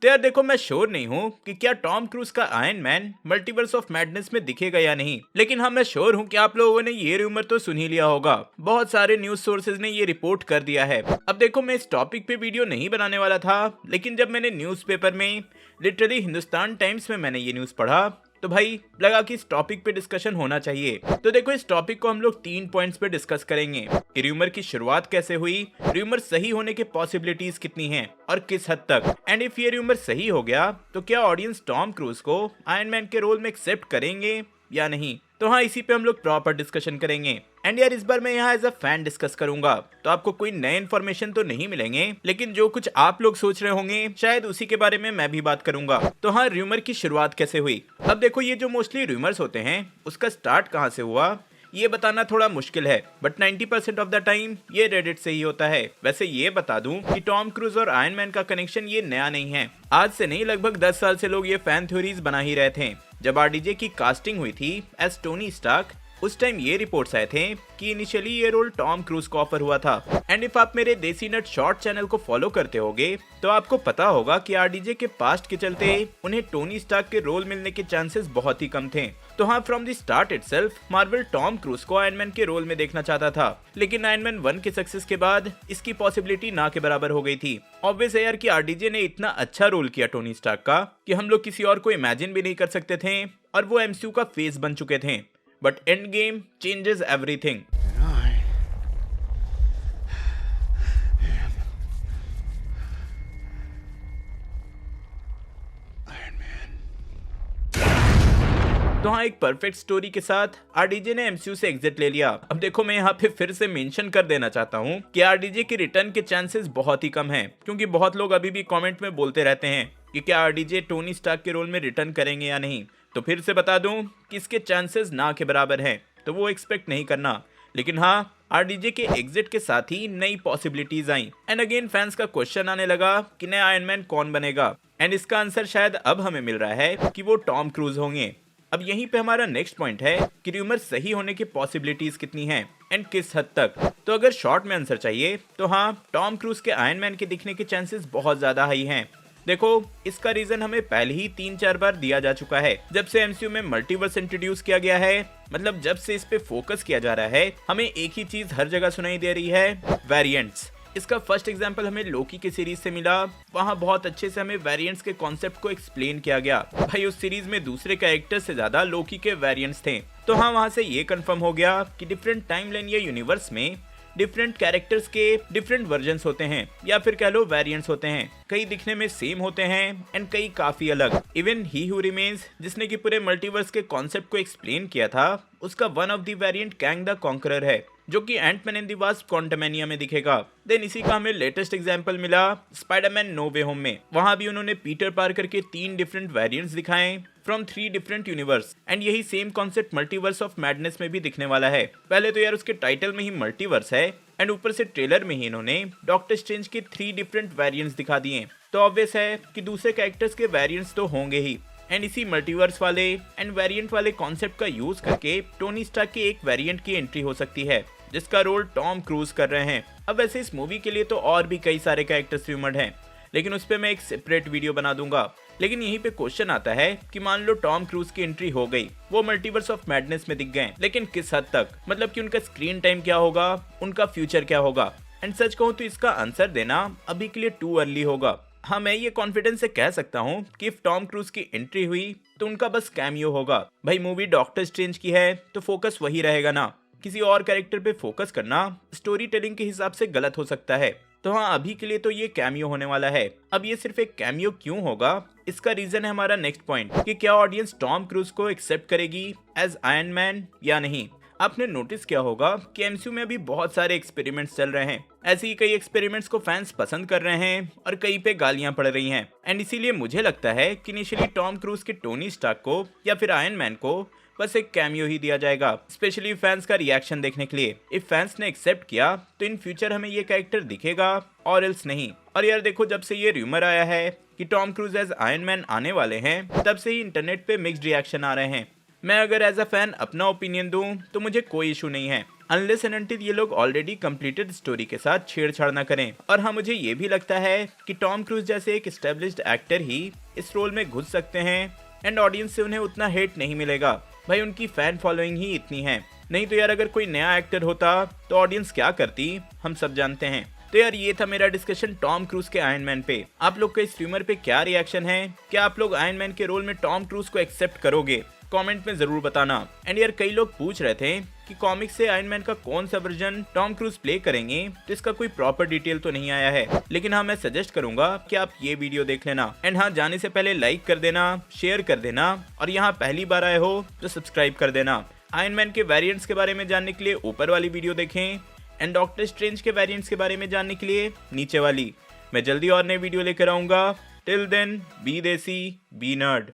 तो यार देखो, मैं श्योर नहीं हूँ कि क्या टॉम क्रूज का iron man multiverse of Madness में दिखेगा या नहीं, लेकिन हाँ मैं श्योर हूँ कि आप लोगों ने ये रूमर तो सुन ही लिया होगा। बहुत सारे न्यूज सोर्सेज ने ये रिपोर्ट कर दिया है। अब देखो, मैं इस टॉपिक पे वीडियो नहीं बनाने वाला था, लेकिन जब मैंने न्यूज़पेपर में लिटरली हिंदुस्तान टाइम्स में मैंने ये न्यूज पढ़ा तो भाई लगा कि इस टॉपिक पे डिस्कशन होना चाहिए। तो देखो, इस टॉपिक को हम लोग 3 पॉइंट्स पे डिस्कस करेंगे कि र्यूमर की शुरुआत कैसे हुई, र्यूमर सही होने के पॉसिबिलिटीज कितनी हैं और किस हद तक, एंड इफ ये र्यूमर सही हो गया तो क्या ऑडियंस टॉम क्रूज को आयरन मैन के रोल में एक्सेप्ट करेंगे या नहीं। तो हाँ, इसी पे हम लोग प्रॉपर डिस्कशन करेंगे। एंड यार इस बार मैं यहाँ एज अ फैन डिस्कस करूंगा, तो आपको कोई नए इन्फॉर्मेशन तो नहीं मिलेंगे, लेकिन जो कुछ आप लोग सोच रहे होंगे शायद उसी के बारे में मैं भी बात करूंगा। तो हाँ, र्यूमर की शुरुआत कैसे हुई। अब देखो, ये जो मोस्टली र्यूमर्स होते हैं उसका स्टार्ट कहाँ से हुआ ये बताना थोड़ा मुश्किल है, बट 90% ऑफ द टाइम ये रेडिट से ही होता है। वैसे ये बता दूं कि टॉम क्रूज और आयरन मैन का कनेक्शन ये नया नहीं है। आज से नहीं, लगभग 10 साल से लोग ये फैन थ्योरीज बना ही रहे थे। जब आरडीजे की कास्टिंग हुई थी एज टोनी स्टार्क, उस टाइम ये रिपोर्ट्स आए थे कि इनिशियली ये रोल टॉम क्रूज को ऑफर हुआ था। एंड इफ आप मेरे देसी नट शॉर्ट चैनल को फॉलो करते होगे तो आपको पता होगा कि आरडीजे के पास्ट के चलते उन्हें टोनी स्टार्क के रोल मिलने के चांसेस बहुत ही कम थे। तो हाँ, from the start itself Marvel Tom cruise को आयरन मैन के रोल में देखना चाहता था, लेकिन आयरन मैन 1 के सक्सेस के बाद इसकी पॉसिबिलिटी ना के बराबर हो गई थी। ऑब्वियस है यार कि आरडीजे ने इतना अच्छा रोल किया टोनी स्टार्क का कि हम लोग किसी और को इमेजिन भी नहीं कर सकते थे, और वो एमसीयू का फेस बन चुके थे। But end game changes everything. तो हाँ, एक परफेक्ट स्टोरी के साथ आरडीजे ने एमसीयू से एग्जिट ले लिया। अब देखो, मैं यहाँ पे फिर से मेंशन कर देना चाहता हूँ कि आरडीजे के रिटर्न के चांसेस बहुत ही कम हैं, क्योंकि बहुत लोग अभी भी कमेंट में बोलते रहते हैं कि क्या आरडीजे टोनी स्टार्क के रोल में रिटर्न करेंगे या नहीं। तो फिर से बता दूं कि इसके चांसेस ना के बराबर हैं, तो वो एक्सपेक्ट नहीं करना। लेकिन हाँ, आरडीजे के एग्जिट के साथ ही नई possibilities I, and again fans का क्वेश्चन आने लगा कि नया आयरन मैन कौन बनेगा। एंड इसका आंसर शायद अब हमें मिल रहा है कि वो टॉम क्रूज होंगे। अब यहीं पे हमारा नेक्स्ट पॉइंट है कि र्यूमर सही होने की पॉसिबिलिटीज कितनी हैं एंड किस हद तक। तो अगर शॉर्ट में आंसर चाहिए तो हाँ, टॉम क्रूज के आयरन मैन के दिखने के चांसेस बहुत ज्यादा हाई हैं। देखो, इसका रीजन हमें पहले ही 3-4 बार दिया जा चुका है। जब से एमसीयू में मल्टीवर्स इंट्रोड्यूस किया गया है, मतलब जब से इस पे फोकस किया जा रहा है, हमें एक ही चीज हर जगह सुनाई दे रही है, वेरिएंट्स। इसका फर्स्ट एग्जांपल हमें लोकी की सीरीज से मिला। वहाँ बहुत अच्छे से हमें वेरिएंट्स के कॉन्सेप्ट को एक्सप्लेन किया गया। भाई उस सीरीज में दूसरे कैरेक्टर से ज्यादा लोकी के वेरिएंट्स थे। तो हाँ, वहाँ से ये कंफर्म हो गया कि डिफरेंट टाइमलाइन या यूनिवर्स में डिफरेंट कैरेक्टर्स के डिफरेंट वर्जन्स होते हैं, या फिर कह लो वेरिएंट्स होते हैं। कई दिखने में सेम होते हैं एंड कई काफी अलग। इवन ही हू रिमेन्स, जिसने कि पूरे मल्टीवर्स के कॉन्सेप्ट को एक्सप्लेन किया था, उसका one of the variant Kang the Conqueror है, जो कि Antman and the Wasp Quantumania में दिखेगा। देन इसी का हमें लेटेस्ट एग्जांपल मिला स्पाइडरमैन नो वे होम में। वहां भी उन्होंने पीटर पार्कर के 3 डिफरेंट वेरिएंट्स दिखाए फ्रॉम 3 डिफरेंट यूनिवर्स, एंड यही same concept Multiverse of Madness में भी दिखने वाला है। पहले तो यार उसके टाइटल में ही मल्टीवर्स है, एंड ऊपर से ट्रेलर में ही इन्होंने डॉक्टर स्ट्रेंज के 3 डिफरेंट वेरिएंट्स दिखा दिए। तो ऑब्वियस है कि दूसरे कैरेक्टर्स के वेरिएंट्स तो होंगे ही, एंड इसी मल्टीवर्स वाले एंड वेरिएंट वाले कॉन्सेप्ट का यूज करके टोनी स्टार्क के एक वेरिएंट की एंट्री हो सकती है, जिसका रोल टॉम क्रूज कर रहे हैं। अब वैसे इस मूवी के लिए तो और भी कई सारे कैरेक्टर्स रूमर्ड हैं, लेकिन उस पर मैं एक सेपरेट वीडियो बना दूंगा। लेकिन यहीं पे क्वेश्चन आता है कि मान लो टॉम क्रूज की एंट्री हो गई, वो मल्टीवर्स ऑफ मैडनेस में दिख गए, लेकिन किस हद तक, मतलब कि उनका स्क्रीन टाइम क्या होगा, उनका फ्यूचर क्या होगा। एंड सच कहूँ तो इसका आंसर देना अभी के लिए टू अर्ली होगा। हाँ, मैं ये कॉन्फिडेंस से कह सकता हूँ कि इफ टॉम क्रूज की एंट्री हुई तो उनका बस कैमियो होगा। भाई मूवी डॉक्टर स्ट्रेंज की है तो फोकस वही रहेगा ना, किसी और कैरेक्टर पे फोकस करना स्टोरी टेलिंग के हिसाब से गलत हो सकता है। तो हाँ, अभी के लिए तो ये कैमियो होने वाला है। अब ये सिर्फ एक कैमियो क्यों होगा, इसका रीजन है हमारा नेक्स्ट पॉइंट कि क्या ऑडियंस टॉम क्रूज को एक्सेप्ट करेगी एज आयरन मैन या नहीं। आपने नोटिस किया होगा कि एमसीयू में अभी बहुत सारे एक्सपेरिमेंट्स चल रहे हैं। ऐसे ही कई एक्सपेरिमेंट्स को फैंस पसंद कर रहे हैं और कई पे गालियां पड़ रही हैं। एंड इसीलिए मुझे लगता है कि इनिशियली टॉम क्रूज के टोनी स्टार्क को या फिर आयरन मैन को बस एक कैमियो ही दिया जाएगा, स्पेशली फैंस का रिएक्शन देखने के लिए। इफ फैंस ने एक्सेप्ट किया तो इन फ्यूचर हमें ये कैरेक्टर दिखेगा और एल्स नहीं। और यार देखो, जब से ये रूमर आया है कि Tom Cruise as Iron Man आने वाले हैं, तब से ही इंटरनेट पे मिक्स्ड रिएक्शन आ रहे हैं। मैं अगर एज अ फैन अपना ओपिनियन दूं तो मुझे कोई इशू नहीं है, अनलेस एंड अनटिल ये लोग ऑलरेडी कंप्लीटेड स्टोरी के साथ छेड़छाड़ ना करें। और हाँ, मुझे ये भी लगता है कि टॉम क्रूज जैसे एक एस्टेब्लिश्ड एक्टर ही इस रोल में घुस सकते हैं एंड ऑडियंस से उन्हें उतना हेट नहीं मिलेगा। भाई उनकी फैन फॉलोइंग ही इतनी है, नहीं तो यार अगर कोई नया एक्टर होता तो ऑडियंस क्या करती हम सब जानते हैं। तो यार ये था मेरा डिस्कशन टॉम क्रूज के आयरन मैन पे। आप लोग का इस र्यूमर पे क्या रिएक्शन है? क्या आप लोग आयरन मैन के रोल में टॉम क्रूज को एक्सेप्ट करोगे? कमेंट में जरूर बताना। एंड यार कई लोग पूछ रहे थे कि कॉमिक से आयरन मैन का कौन सा वर्जन टॉम क्रूज प्ले करेंगे, तो इसका कोई प्रॉपर डिटेल तो नहीं आया है, लेकिन हाँ मैं सजेस्ट करूंगा कि आप ये वीडियो देख लेना। एंड हाँ, जाने से पहले लाइक कर देना, शेयर कर देना, और यहाँ पहली बार आए हो तो सब्सक्राइब कर देना। आयरन मैन के वेरिएंट्स के बारे में जानने के लिए ऊपर वाली वीडियो देखें, एंड डॉक्टर स्ट्रेंज के वेरिएंट्स के बारे में जानने के लिए नीचे वाली। मैं जल्दी और नई वीडियो लेकर आऊंगा। टिल देन, बी देसी, बी नर्ड।